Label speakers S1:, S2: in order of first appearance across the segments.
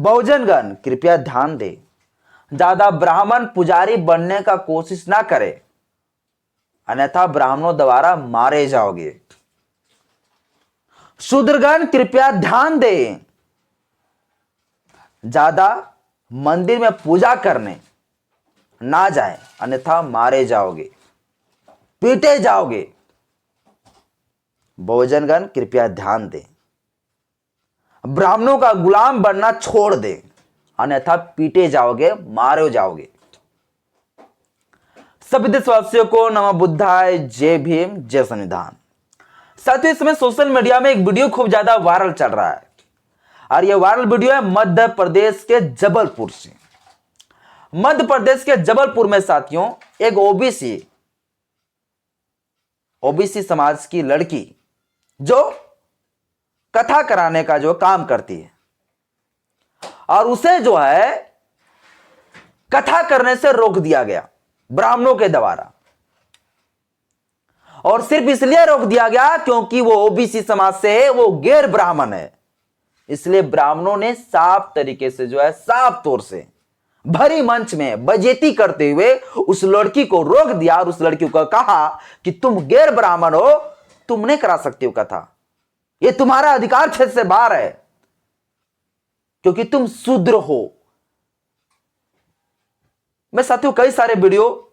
S1: बहुजनगण कृपया ध्यान दें, ज्यादा ब्राह्मण पुजारी बनने का कोशिश ना करें, अन्यथा ब्राह्मणों द्वारा मारे जाओगे। शूद्रगण कृपया ध्यान दें, ज्यादा मंदिर में पूजा करने ना जाएं, अन्यथा मारे जाओगे, पीटे जाओगे। बहुजनगण कृपया ध्यान दें, ब्राह्मणों का गुलाम बनना छोड़ दें, अन्यथा पीटे जाओगे, मारे जाओगे। सभी देशवासियों को नमः बुद्धाय, जय भीम, जय संविधान। साथियों, इस समय सोशल मीडिया में एक वीडियो खूब ज्यादा वायरल चल रहा है और यह वायरल वीडियो है मध्य प्रदेश के जबलपुर से। मध्य प्रदेश के जबलपुर में साथियों एक ओबीसी समाज की लड़की जो कथा कराने का जो काम करती है और उसे जो है कथा करने से रोक दिया गया ब्राह्मणों के द्वारा। और सिर्फ इसलिए रोक दिया गया क्योंकि वो ओबीसी समाज से है, वो गैर ब्राह्मण है। इसलिए ब्राह्मणों ने साफ तरीके से जो है साफ तौर से भरी मंच में बेइज्जती करते हुए उस लड़की को रोक दिया और उस लड़की को कहा कि तुम गैर ब्राह्मण हो, तुम नहीं करा सकती हो कथा, ये तुम्हारा अधिकार क्षेत्र से बाहर है क्योंकि तुम शूद्र हो। मैं साथियों कई सारे वीडियो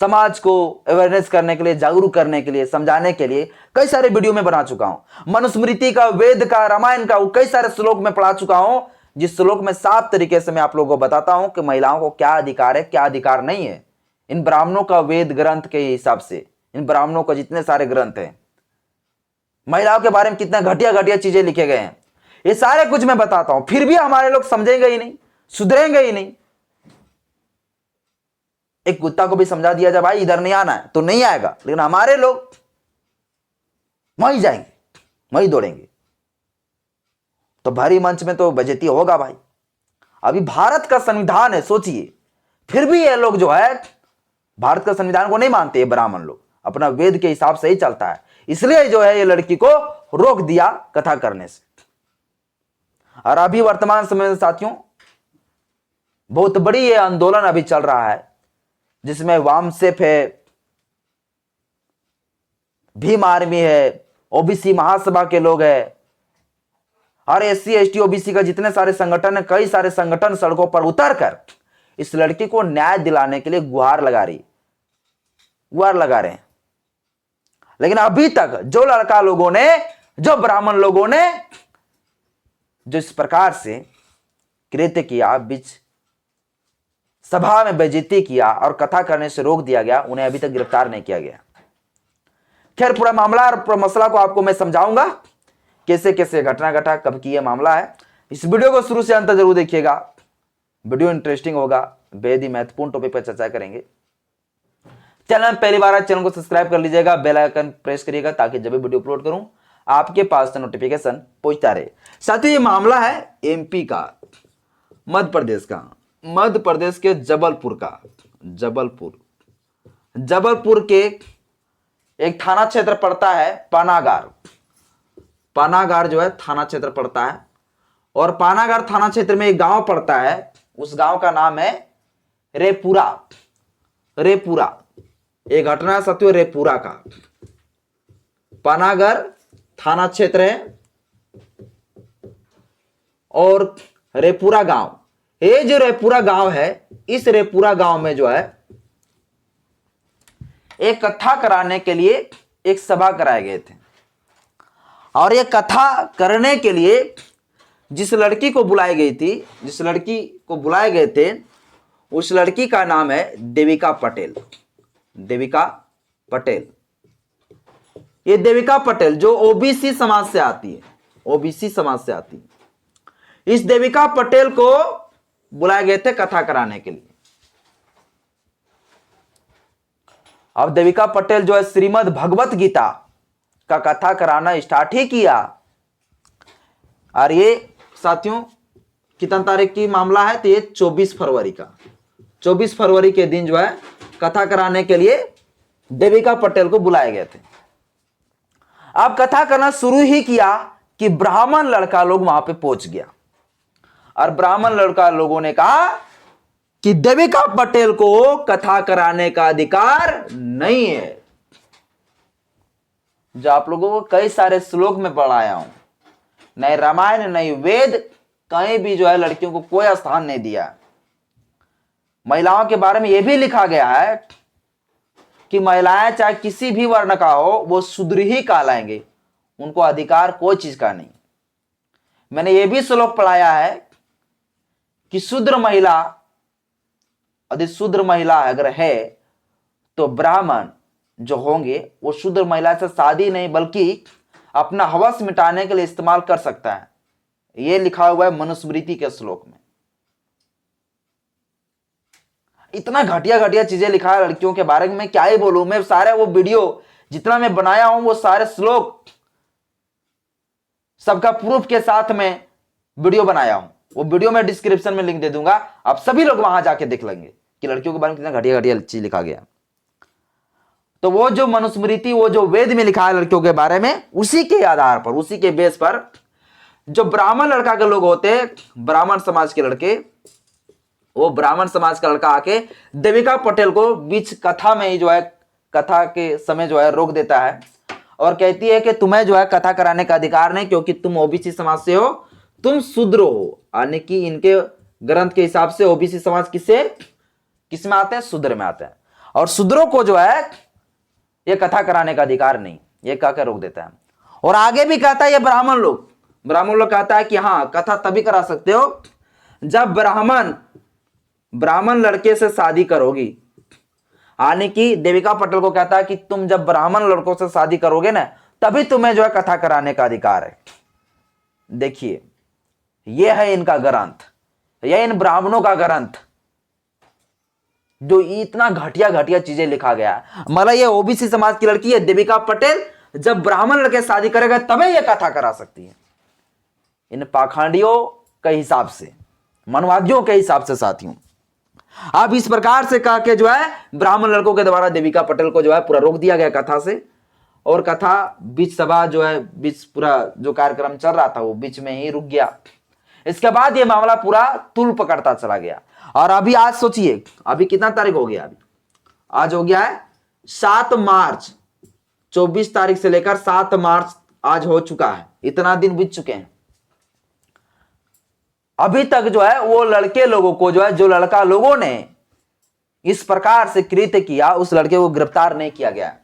S1: समाज को अवेयरनेस करने के लिए, जागरूक करने के लिए, समझाने के लिए कई सारे वीडियो में बना चुका हूं। मनुस्मृति का, वेद का, रामायण का कई सारे श्लोक में पढ़ा चुका हूं, जिस श्लोक में साफ तरीके से मैं आप लोगों को बताता हूं कि महिलाओं को क्या अधिकार है, क्या अधिकार नहीं है। इन ब्राह्मणों का वेद ग्रंथ के हिसाब से, इन ब्राह्मणों को जितने सारे ग्रंथ हैं, महिलाओं के बारे में कितने घटिया घटिया चीजें लिखे गए हैं, ये सारे कुछ मैं बताता हूं। फिर भी हमारे लोग समझेंगे ही नहीं, सुधरेंगे ही नहीं। एक कुत्ता को भी समझा दिया जाए भाई इधर नहीं आना है तो नहीं आएगा, लेकिन हमारे लोग वहीं जाएंगे, वहीं दौड़ेंगे। तो भारी मंच में तो बेइज्जती होगा भाई। अभी भारत का संविधान है, सोचिए, फिर भी ये लोग जो है भारत का संविधान को नहीं मानते। ये ब्राह्मण लोग अपना वेद के हिसाब से ही चलता है, इसलिए जो है ये लड़की को रोक दिया कथा करने से। और अभी वर्तमान समय में साथियों बहुत बड़ी ये आंदोलन अभी चल रहा है, जिसमें वामसेफ है, भीम आर्मी है, ओबीसी महासभा के लोग हैं और एससी एसटी ओबीसी का जितने सारे संगठन है, कई सारे संगठन सड़कों पर उतरकर इस लड़की को न्याय दिलाने के लिए गुहार लगा रहे हैं। लेकिन अभी तक जो लड़का लोगों ने, जो ब्राह्मण लोगों ने जो इस प्रकार से कृत्य किया, बीच सभा में बेइज्जती किया और कथा करने से रोक दिया गया, उन्हें अभी तक गिरफ्तार नहीं किया गया। खैर, पूरा मामला और पूरा मसला को आपको मैं समझाऊंगा, कैसे कैसे घटना घटा, कब की यह मामला है। इस वीडियो को शुरू से अंत तक जरूर देखिएगा, वीडियो इंटरेस्टिंग होगा, बेहद ही महत्वपूर्ण टॉपिक पर चर्चा करेंगे। चैनल में पहली बार चैनल को सब्सक्राइब कर लीजिएगा, बेल आइकन प्रेस करिएगा ताकि जब भी वीडियो अपलोड करूं आपके पास नोटिफिकेशन पहुंचता रहे। साथियों, ये मामला है एमपी का, मध्य प्रदेश का, मध्य प्रदेश के जबलपुर का। जबलपुर के एक थाना क्षेत्र पड़ता है पानागार जो है थाना क्षेत्र पड़ता है, और पानागार थाना क्षेत्र में एक गांव पड़ता है, उस गांव का नाम है रेपुरा। एक घटना है साथियों रेपुरा का। पानागार थाना क्षेत्र है और रेपुरा गांव, ये जो रेपुरा गांव है, इस रेपुरा गांव में जो है एक कथा कराने के लिए एक सभा कराए गए थे। और ये कथा करने के लिए जिस लड़की को बुलाई गई थी, जिस लड़की को बुलाए गए थे, उस लड़की का नाम है देविका पटेल। ये देविका पटेल जो ओबीसी समाज से आती है, इस देविका पटेल को बुलाए गए थे कथा कराने के लिए। अब देविका पटेल जो है श्रीमद् भगवत गीता का कथा कराना स्टार्ट ही किया। और ये साथियों कितनी तारीख की मामला है, तो ये 24 फरवरी के दिन जो है कथा कराने के लिए देविका पटेल को बुलाए गए थे। अब कथा करना शुरू ही किया कि ब्राह्मण लड़का लोग वहां पे पहुंच गया और ब्राह्मण लड़का लोगों ने कहा कि देविका पटेल को कथा कराने का अधिकार नहीं है। जो आप लोगों को कई सारे श्लोक में पढ़ाया हूं, नहीं रामायण नहीं वेद कहीं भी जो है लड़कियों को कोई स्थान नहीं दिया। महिलाओं के बारे में यह भी लिखा गया है कि महिलाएं चाहे किसी भी वर्ण का हो वो शूद्र ही कहलाएंगे, उनको अधिकार कोई चीज का नहीं। मैंने यह भी श्लोक पढ़ाया है कि शूद्र महिला, यदि शूद्र महिला अगर है तो ब्राह्मण जो होंगे वो शूद्र महिला से शादी नहीं बल्कि अपना हवस मिटाने के लिए इस्तेमाल कर सकता है। यह लिखा हुआ है मनुस्मृति के श्लोक में। इतना घटिया घटिया चीजें लिखा है लड़कियों के बारे में, मैं क्या ही बोलूं। मैं सारे वो वीडियो जितना मैं बनाया हूं वो सारे श्लोक सबका प्रूफ के साथ में वीडियो बनाया हूं। वो वीडियो में डिस्क्रिप्शन में लिंक दे दूंगा, आप सभी लोग वहां जाके देख लेंगे कि लड़कियों के बारे में कितना घटिया घटिया चीज लिखा गया। तो वो जो मनुस्मृति, वो जो वेद में लिखा है लड़कियों के बारे में, उसी के आधार पर, उसी के बेस पर जो ब्राह्मण लड़का के लोग होते, ब्राह्मण समाज के लड़के, वो ब्राह्मण समाज का लड़का आके देविका पटेल को बीच कथा में ही जो है, कथा के समय जो है रोक देता है और कहती है कि तुम्हें जो है कथा कराने का अधिकार नहीं, क्योंकि तुम ओबीसी समाज से हो, तुम शूद्र हो। यानी कि इनके ग्रंथ के हिसाब से ओबीसी समाज किस में आते हैं? शूद्र में आते हैं। और शूद्रों को जो है ये कथा कराने का अधिकार नहीं, ये कहकर रोक देता है। और आगे भी कहता है ये ब्राह्मण लोग कहता है कि हाँ कथा तभी करा सकते हो जब ब्राह्मण लड़के से शादी करोगी। यानी कि देविका पटेल को कहता है कि तुम जब ब्राह्मण लड़कों से शादी करोगे ना तभी तुम्हें जो है कथा कराने का अधिकार है। देखिए यह है इनका ग्रंथ, यह इन ब्राह्मणों का ग्रंथ जो इतना घटिया घटिया चीजें लिखा गया। मतलब ये ओबीसी समाज की लड़की है देविका पटेल, जब ब्राह्मण लड़के शादी करेगा तभी यह कथा करा सकती है। इन पाखंडियों के हिसाब से, मनवादियों के हिसाब से साथियों, अब इस प्रकार से कहा कि जो है ब्राह्मण लड़कों के द्वारा देविका पटेल को जो है पूरा रोक दिया गया कथा से। और कथा बीच सभा जो है, बीच पूरा जो कार्यक्रम चल रहा था वो बीच में ही रुक गया। इसके बाद ये मामला पूरा तूल पकड़ता चला गया। और अभी आज सोचिए, अभी कितना तारीख हो गया? अभी आज हो गया है 7 मार्च, 24 तारीख से लेकर 7 मार्च आज हो चुका है, इतना दिन बीत चुके हैं। अभी तक जो है वो लड़के लोगों को जो है, जो लड़का लोगों ने इस प्रकार से कृत्य किया उस लड़के को गिरफ्तार नहीं किया गया।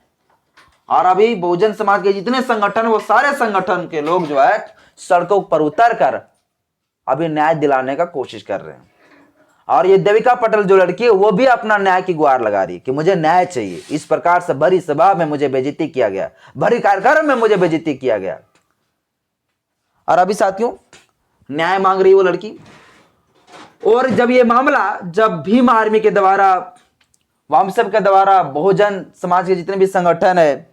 S1: और अभी बहुजन समाज के जितने संगठन, वो सारे संगठन के लोग जो है सड़कों पर उतर कर अभी न्याय दिलाने का कोशिश कर रहे हैं। और ये देविका पटेल जो लड़की है वो भी अपना न्याय की गुहार लगा रही है कि मुझे न्याय चाहिए। इस प्रकार से भरी सभा में मुझे बेइज्जती किया गया, भरी कार्यक्रम में मुझे बेइज्जती किया गया। और अभी साथियों न्याय मांग रही वो लड़की। और जब ये मामला, जब भीम आर्मी के द्वारा, वामसेप के द्वारा, बहुजन समाज के जितने भी संगठन है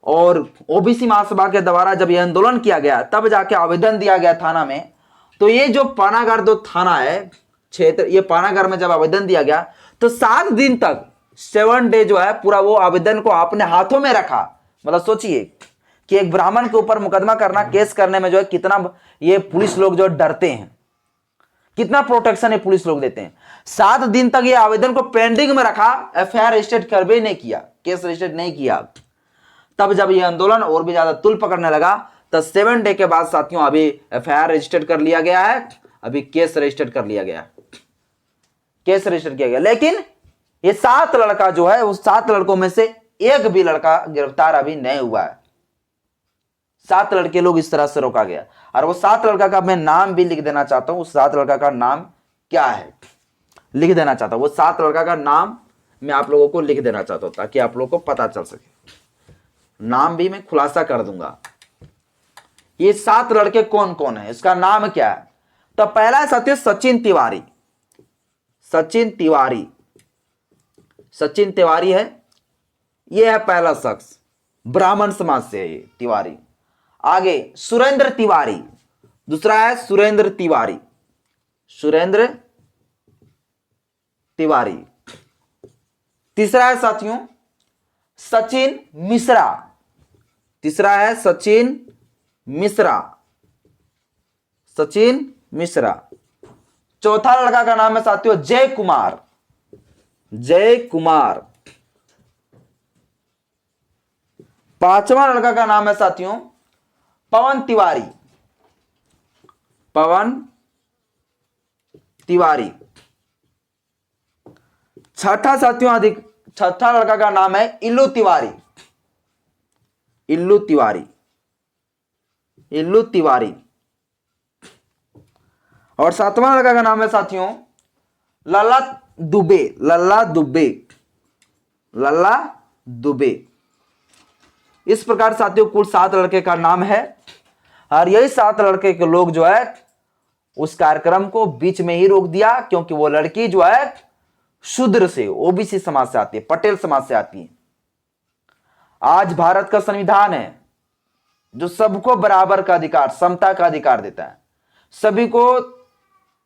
S1: और ओबीसी महासभा के द्वारा जब यह आंदोलन किया गया, तब जाके आवेदन दिया गया थाना में। तो ये जो पानागढ़ जो थाना है क्षेत्र, ये पानागढ़ में जब आवेदन दिया गया तो 7 दिन तक, 7 डे जो है पूरा वो आवेदन को अपने हाथों में रखा। मतलब सोचिए कि एक ब्राह्मण के ऊपर मुकदमा करना, केस करने में जो है कितना ये पुलिस लोग जो डरते हैं, कितना प्रोटेक्शन ये पुलिस लोग देते हैं। 7 दिन तक ये आवेदन को पेंडिंग में रखा, एफआईआर रजिस्टर्ड कर भी नहीं किया, केस रजिस्टर्ड नहीं किया। तब जब ये आंदोलन और भी ज्यादा तुल पकड़ने लगा तो 7 डे के बाद साथियों अभी एफआईआर रजिस्टर्ड कर लिया गया है, अभी केस रजिस्टर्ड कर लिया गया, केस रजिस्टर किया गया। लेकिन ये 7 लड़का जो है, उस 7 लड़कों में से एक भी लड़का गिरफ्तार अभी नहीं हुआ है। 7 लड़के लोग इस तरह से रोका गया। और वो 7 लड़का का मैं नाम भी लिख देना चाहता हूं। उस 7 लड़का का नाम क्या है लिख देना चाहता हूं। वो 7 लड़का का नाम मैं आप लोगों को लिख देना चाहता हूं ताकि आप लोगों को पता चल सके। नाम भी मैं खुलासा कर दूंगा। ये 7 लड़के कौन कौन है, इसका नाम क्या है? तो पहला है साथियों सचिन तिवारी। सचिन तिवारी, सचिन तिवारी है, यह है पहला शख्स, ब्राह्मण समाज से है ये तिवारी। आगे सुरेंद्र तिवारी, दूसरा है सुरेंद्र तिवारी, सुरेंद्र तिवारी। तीसरा है साथियों सचिन मिश्रा, तीसरा है सचिन मिश्रा, सचिन मिश्रा। चौथा लड़का का नाम है साथियों जय कुमार, जय कुमार। पांचवा लड़का का नाम है साथियों पवन तिवारी, पवन तिवारी। छठा साथियों छठा लड़का का नाम है इल्लू तिवारी, इल्लू तिवारी, इल्लू तिवारी। और सातवां लड़का का नाम है साथियों लल्ला दुबे, लल्ला दुबे, लल्ला दुबे। इस प्रकार साथियों कुल 7 लड़के का नाम है और यही 7 लड़के के लोग जो है उस कार्यक्रम को बीच में ही रोक दिया, क्योंकि वो लड़की जो है शूद्र से, ओबीसी समाज से आती है, पटेल समाज से आती है। आज भारत का संविधान है जो सबको बराबर का अधिकार, समता का अधिकार देता है, सभी को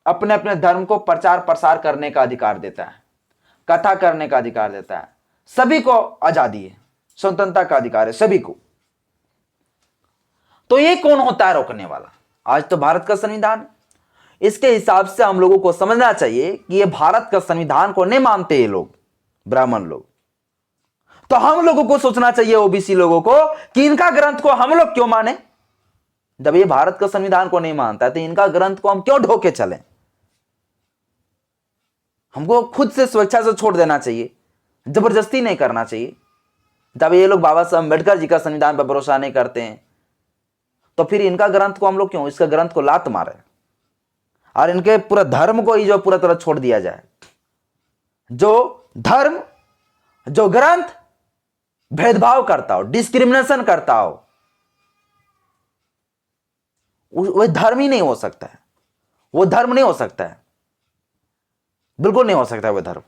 S1: अपने अपने धर्म को प्रचार प्रसार करने का अधिकार देता है, कथा करने का अधिकार देता है, सभी को आजादी है, स्वतंत्रता का अधिकार है सभी को। तो ये कौन होता है रोकने वाला? आज तो भारत का संविधान है। इसके हिसाब से हम लोगों को समझना चाहिए कि ये भारत का संविधान को नहीं मानते ये लोग, ब्राह्मण लोग। तो हम लोगों को सोचना चाहिए, ओबीसी लोगों को, कि इनका ग्रंथ को हम लोग क्यों माने? जब ये भारत का संविधान को नहीं मानता है तो इनका ग्रंथ को हम क्यों ढोके चलें? हमको खुद से स्वेच्छा से छोड़ देना चाहिए, जबरदस्ती नहीं करना चाहिए। जब ये लोग बाबा साहब अम्बेडकर जी का संविधान पर भरोसा नहीं करते हैं तो फिर इनका ग्रंथ को हम लोग क्यों, इसका ग्रंथ को लात मारे और इनके पूरा धर्म को ही जो पूरा तरह छोड़ दिया जाए। जो धर्म, जो ग्रंथ भेदभाव करता हो, डिस्क्रिमिनेशन करता हो, वह धर्म ही नहीं हो सकता है, वो धर्म नहीं हो सकता है, बिल्कुल नहीं हो सकता है। वह धर्म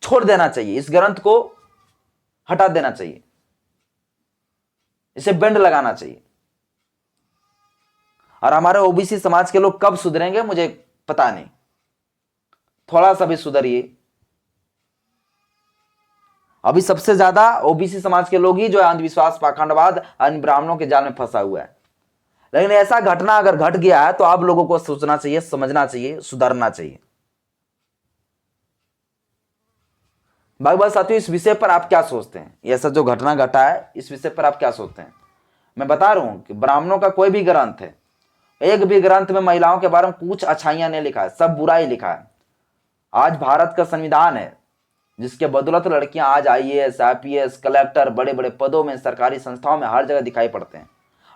S1: छोड़ देना चाहिए, इस ग्रंथ को हटा देना चाहिए, इसे बेंड लगाना चाहिए। और हमारे ओबीसी समाज के लोग कब सुधरेंगे मुझे पता नहीं, थोड़ा सा भी सुधरिए। अभी सबसे ज्यादा ओबीसी समाज के लोग ही जो है अंधविश्वास, पाखंडवाद, अन्य ब्राह्मणों के जाल में फंसा हुआ है। लेकिन ऐसा घटना अगर घट गया है तो आप लोगों को सोचना चाहिए, समझना चाहिए, सुधरना चाहिए। बाकी साथियों, इस विषय पर आप क्या सोचते हैं? ऐसा जो घटना घटा है इस विषय पर आप क्या सोचते हैं? मैं बता रहा हूं कि ब्राह्मणों का कोई भी ग्रंथ है, एक भी ग्रंथ में महिलाओं के बारे में कुछ अच्छाइयां नहीं लिखा है, सब बुरा ही लिखा है। आज भारत का संविधान है जिसके बदौलत लड़कियां आज आईएएस, आईपीएस, कलेक्टर, बड़े बड़े पदों में, सरकारी संस्थाओं में हर जगह दिखाई पड़ते हैं।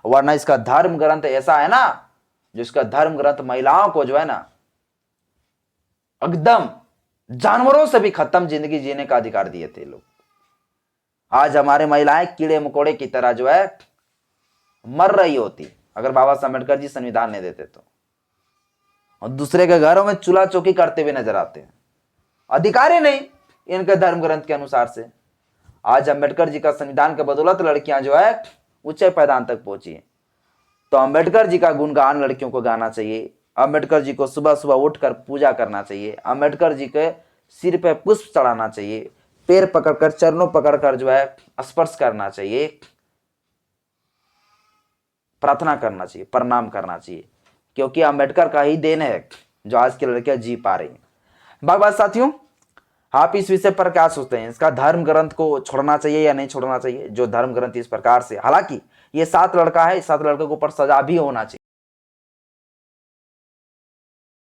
S1: वरना इसका धर्म ग्रंथ ऐसा है ना, जिसका धर्म ग्रंथ महिलाओं को जो है ना एकदम जानवरों से भी खत्म जिंदगी जीने का अधिकार दिए थे लोग। आज हमारे महिलाएं कीड़े मकोड़े की तरह जो है मर रही होती अगर बाबा साहब अम्बेडकर जी संविधान नहीं देते तो, और दूसरे के घरों में चूल्हा चौकी करते हुए नजर आते हैं। अधिकार ही नहीं इनके धर्म ग्रंथ के अनुसार से। आज अम्बेडकर जी का संविधान के बदौलत लड़कियां जो है उच्च पैदान तक पहुंची है। तो अम्बेडकर जी का गुणगान लड़कियों को गाना चाहिए, अम्बेडकर जी को सुबह सुबह उठकर पूजा करना चाहिए, अम्बेडकर जी के सिर पे पुष्प चढ़ाना चाहिए, पैर पकड़कर, चरणों पकड़कर जो है स्पर्श करना चाहिए, प्रार्थना करना चाहिए, प्रणाम करना चाहिए, क्योंकि अम्बेडकर का ही देन है जो आज की लड़कियां जी पा रही हैं। बात साथियों, आप इस विषय पर क्या सोचते हैं? इसका धर्म ग्रंथ को छोड़ना चाहिए या नहीं छोड़ना चाहिए? जो धर्म ग्रंथ इस प्रकार से, हालांकि ये 7 लड़का है, 7 लड़कों के ऊपर सजा भी होना चाहिए।